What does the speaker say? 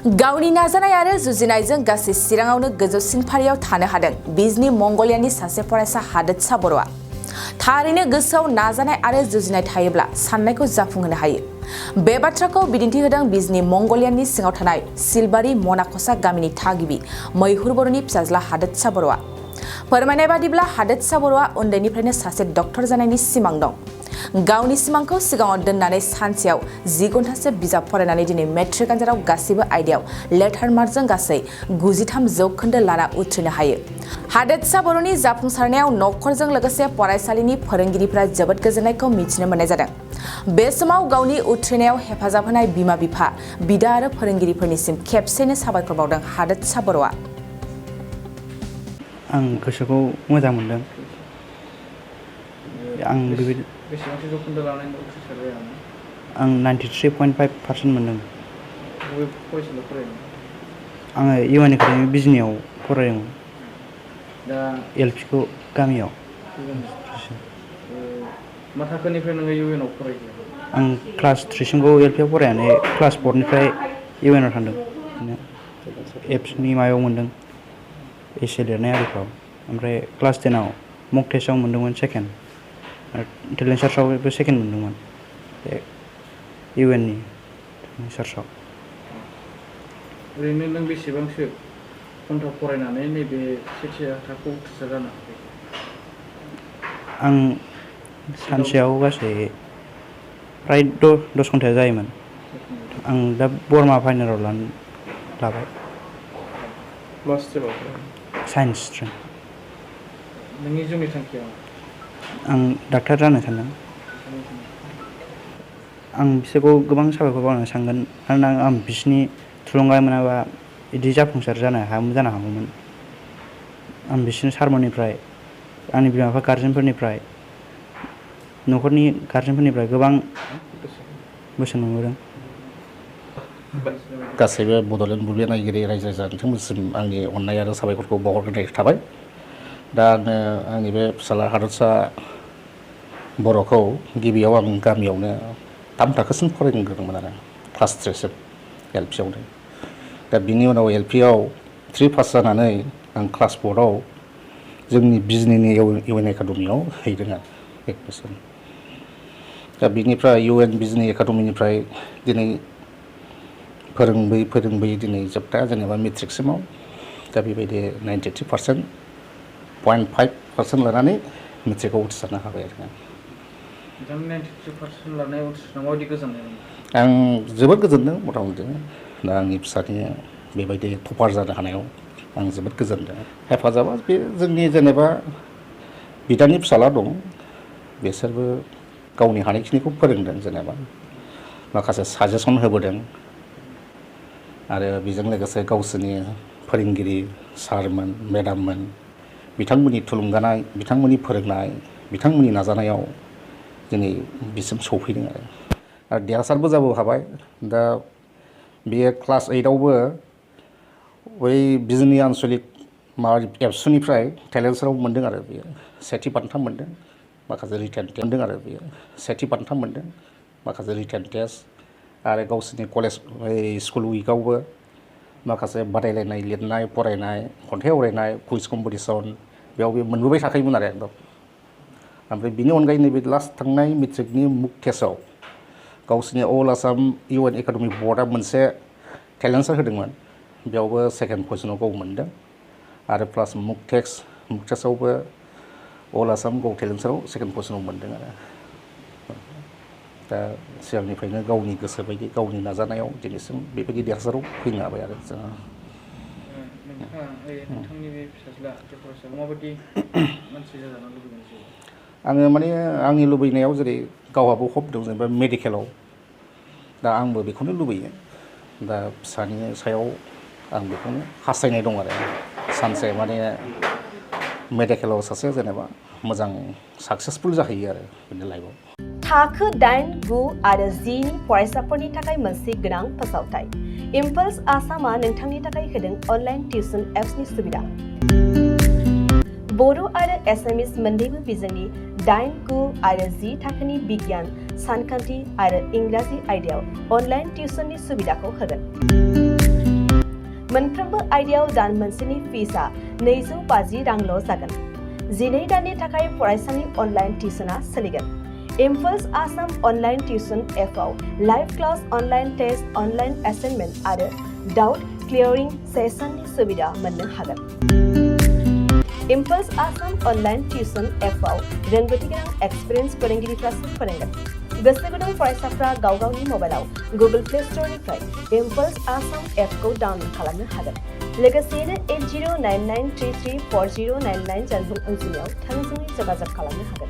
गावनि नाजानाय आरो जुजिनायजों गासै चिराङावनो गोजौसिन फारियाव थानो हादों बिजनी मंगलियानि सासे फरायसा हादोरसा बर'आ। थारैनो गोसोआव नाजानाय आरो जुजिनाय थायोब्ला साननायखौ जाफुंहोनो हायो। बे बाथ्राखौ बिदिन्थि होदों बिजनी मंगलियानि सिङाव थानाय सिलबारि मनाखसा गामिनि थागिबि मैहुर बर'नि फिसाज्ला हादोरसा बर'आ। फोरमायनाय बादिब्ला हादोरसा बर'आ उन्दैनिफ्रायनो सासे डक्टर जानायनि सिमां दं। गावनि सिमांखौ सिगाङाव दोननानै सानसेयाव 10 घन्टासो बिजाब फरायनानै दिनै मेट्रिक आनजादाव गासिबो आयदायाव लेटार मार्कजों गासै 93% लाना उथ्रिनो हायो। हादोरसा बर'नि जाफुंसारनायाव नखरजों लोगोसे फरायसालिनि फोरोंगिरिफोरा जोबोद गोजोननायखौ मिथिनो मोननाय जादों। बे समाव गावनि उथ्रिनायाव हेफाजाब होनाय बिमा-बिफा, बिदा आरो फोरोंगिरिफोरनिसिम खेबसेनो साबायखर बावदों हादोरसा बर'आ। आं गोसोखौ मोजां मोनदों। आं बेबायदि बेसेबांसो जौखोन्दो लानानै उथ्रिसारबाय आं 93.5% मोनदों। बबे फरायसालियाव फरायदों? आङो इउएन एकाडेमि बिजनीयाव फरायदोंमोन। दा एलपिखौ गामियाव। मा थाखोनिफ्राय नोङो इउएनआव फरायखो? आं क्लास 3सिमखौ एलपिआव फरायनानै क्लास 4निफ्राय इउएनआव थांदों। एबसुनि माबायाव मोनदों एसे लिरनाय आरिफ्राव। ओमफ्राय क्लास 10आव मक टेस्टआव मोनदोंमोन सेकेन्ड। टेलेन्ट सार्चआवबो सेकेन्ड मोनदोंमोन बे इउएननि टेलेन्ट सार्चआव। ओरैनो नों बेसेबांसो घन्टा फरायनानै नैबे सेथि थाखोआव उथ्रिसार जानो हाखो? आं सानसेयाव गासै फ्राय 10 घन्टाया जायोमोन। आं दा बरमा फाइनेलाव लाबाय। मा स्ट्रिमाव? Science stream. नोंनि जिउनि थांखिया? आं डक्टर जानो सानदों। आं बिसोरखौ गोबां साबायखर बावनो सानगोन मानोना आं बिसोरनि थुलुंगा मोनाबा बिदि जाफुंसार जानो हागौमोन। आं बिसोरनि सारमोननिफ्राय, आंनि बिमा-बिफा गारजेनफोरनिफ्राय, न'खरनि गारजेनफोरनिफ्राय गोबां बोसोन मोनबोदों। गासैबो बड'लेण्ड बुब्लि नायगिरि रायजो राजानिसिम आंनि अननाय आरो साबायखरखौ बावहरग्रोनाय थाबाय। दा आङो आंनि बे फिसाला हादोरसा बर'खौ गिबियाव आं गामियावनो 3 थाखोसिम फरायग्रोदोंमोन आरो क्लास 3सिम एलपिआवनो। दा बिनि उनाव एलपिआव 3 पास जानानै आं क्लास 4आव जोंनि बिजनीनि इउएन एकाडेमियाव हैदों आरो एडमिसन। दा बिनिफ्राय इउएन बिजनी एकाडेमिनिफ्राय दिनै फोरोंबोयै दिनै जोबथा जेनेबा मेट्रिकसिमाव दा बेबायदि 93.5% लानानै मेट्रिकआव उथ्रिसारनो हाबाय आरो। नोंथांनि 93% लानाय उथ्रिसारनायाव माबायदि गोजोननाय मोनो? आं जोबोद गोजोनदों मथा मथि। दा आंनि फिसानि बेबायदि टपार जानो हानायाव आं जोबोद गोजोनदों। हेफाजाबा बे जोंनि जेनेबा बिदानि फिसाला दं, बिसोरबो गावनि हानायखिनिखौ फोरोंदों जेनेबा माखासे साजेसन होबोदों आरो बेजों लोगोसे गावसोरनि फोरोंगिरि सारमोन, मेडाममोन बिथांमोननि थुलुंगानाय, बिथांमोननि फोरोंनाय, बिथांमोननि नाजानायाव दिनै बिसिम सौफैदों आरो देरहासारबो जाबो हाबाय। दा बेयो क्लास 8आवबो बै बिजनी आनसलिक एबसुनिफ्राय टेलेन्ट सार्चआव मोनदों आरो बेयो सेथि बान्था मोनदों। माखासे रिटेन मोनदों आरो बेयो सेथि बान्था मोनदों, माखासे रिटेन टेस्ट आरो गावसोरनि कलेज स्कुल उइकआवबो माखासे बादायलायनाय लिरनाय, फरायनाय, खन्थाइ आवरायनाय, कुइज कम्पिटिसन बेयाव बे मोनबोबाय थाखायोमोन आरो एकदम। ओमफ्राय बिनि अनगायै नैबे लास्ट थांनाय मेट्रिकनि मुक टेस्टआव गावसोरनि अल आसाम इउएन एकाडेमि बर्डआ मोनसे टेलेन्ट सार्च होदोंमोन, बेयावबो सेकेन्ड पजिसनाव गाव मोनदों आरो प्लास मुक टेस्टआवबो अल आसाम गाव टेलेन्ट सार्चआव सेकेन्ड पजिसनाव मोनदों आरो। दा सिगांनिफ्रायनो गावनि गोसो बायदि गावनि नाजानायाव दिनैसिम बेबायदि देरहासाराव फैनो हाबाय आरो जोङो। नोंथांनि बे फिसाज्ला फरायसाखौ माबायदि मानसि जाजानो लुबैदों? आङो माने आंनि लुबैनायाव जेरै गावहाबो हप दं जेनेबा मेडिकेलाव, दा आंबो बेखौनो लुबैयो। दा फिसानि सायाव आं बेखौनो हास्थायनाय दं आरो सानसे माने मेडिकेलाव सासे जेनेबा मोजां साक्सेसफुल जाहैयो आरो बिनि लाइफआव। थाखो 8, 9 आरो 10 नि फरायसाफोरनि थाखाय मोनसे गोनां फोसावथाय। इम्पल्स आसामआ नोंथांनि थाखाय होदों अनलाइन टिउसन एप्सनि सुबिदा। बर' आरो एसामिस मोन्नैबो बिजोंनि 8, 9 आरो 10 थाखोनि बिगियान, सानखान्थि आरो इंराजि आयदायाव अनलाइन टिउसननि सुबिदाखौ होगोन। मोनफ्रोमबो आयदायाव दान मोनसेनि फिसआ 250 रांल' जागोन। 12 दाननि थाखाय फरायसानि अनलाइन टिउसनआ सोलिगोन। इम्पल्स आसाम अनलाइन टिउसन एपआव live class, online test, online assignment आरो डाउट क्लियरिं सेसननि सुबिदा मोननो हागोन। इम्पल्स आसाम अनलाइन टिउसन एपआव रोंगौथि गोनां एक्सपिरियेन्स फोरोंगिरिफ्रासो फोरोंगोन। गोसो गुदुं फरायसाफ्रा गाव गावनि मबाइलाव गुगल प्ले स्ट'रनिफ्राय इम्पल्स आसाम एपखौ डाउनल'ड खालामनो हागोन। लोगोसेयैनो 8099334099 जानबुं अनजिमायाव थोंजोङै जगाजग खालामनो हागोन।